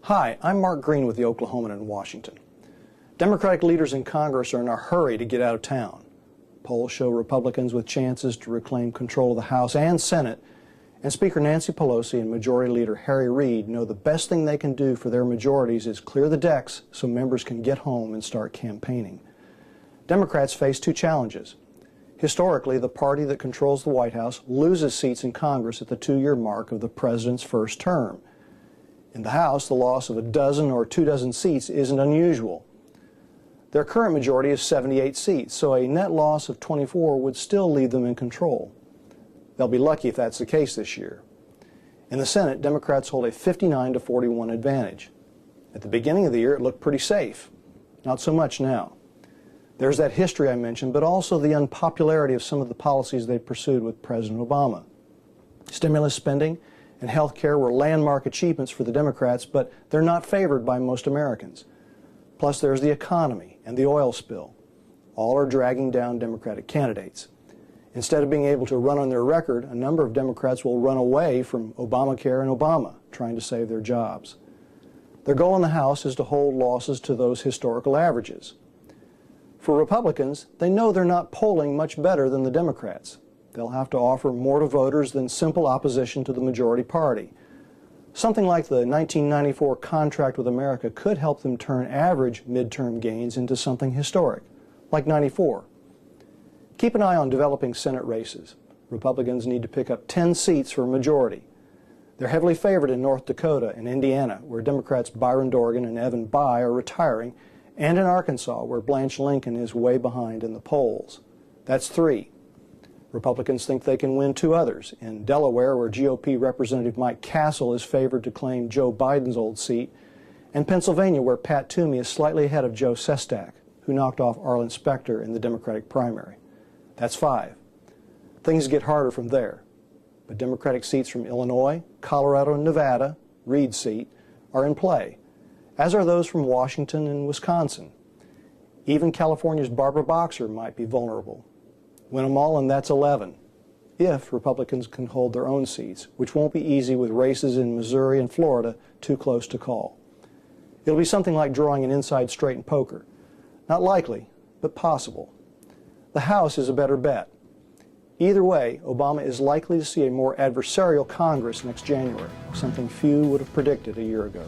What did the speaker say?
Hi, I'm Mark Green with the Oklahoman in Washington. Democratic leaders in Congress are in a hurry to get out of town. Polls show Republicans with chances to reclaim control of the House and Senate, and Speaker Nancy Pelosi and Majority Leader Harry Reid know the best thing they can do for their majorities is clear the decks so members can get home and start campaigning. Democrats face two challenges. Historically, the party that controls the White House loses seats in Congress at the 2-year mark of the president's first term. In the House, the loss of a dozen or 24 seats isn't unusual. Their current majority is 78 seats, so a net loss of 24 would still leave them in control. They'll be lucky if that's the case this year. In the Senate, Democrats hold a 59-41 advantage. At the beginning of the year, it looked pretty safe. Not so much now. There's that history I mentioned, but also the unpopularity of some of the policies they pursued with President Obama. Stimulus spending and health care were landmark achievements for the Democrats, but they're not favored by most Americans. Plus, there's the economy and the oil spill. All are dragging down Democratic candidates. Instead of being able to run on their record, a number of Democrats will run away from Obamacare and Obama, trying to save their jobs. Their goal in the House is to hold losses to those historical averages. For Republicans, they know they're not polling much better than the Democrats. They'll have to offer more to voters than simple opposition to the majority party. Something like the 1994 contract with America could help them turn average midterm gains into something historic, like '94. Keep an eye on developing Senate races. Republicans need to pick up 10 seats for a majority. They're heavily favored in North Dakota and Indiana, where Democrats Byron Dorgan and Evan Bayh are retiring, and in Arkansas, where Blanche Lincoln is way behind in the polls. That's 3. Republicans think they can win 2 others. In Delaware, where GOP Representative Mike Castle is favored to claim Joe Biden's old seat, and Pennsylvania, where Pat Toomey is slightly ahead of Joe Sestak, who knocked off Arlen Specter in the Democratic primary. That's 5. Things get harder from there. But Democratic seats from Illinois, Colorado, and Nevada, Reid's seat, are in play, as are those from Washington and Wisconsin. Even California's Barbara Boxer might be vulnerable. Win them all, and that's 11, if Republicans can hold their own seats, which won't be easy with races in Missouri and Florida too close to call. It'll be something like drawing an inside straight in poker. Not likely, but possible. The House is a better bet. Either way, Obama is likely to see a more adversarial Congress next January, something few would have predicted a year ago.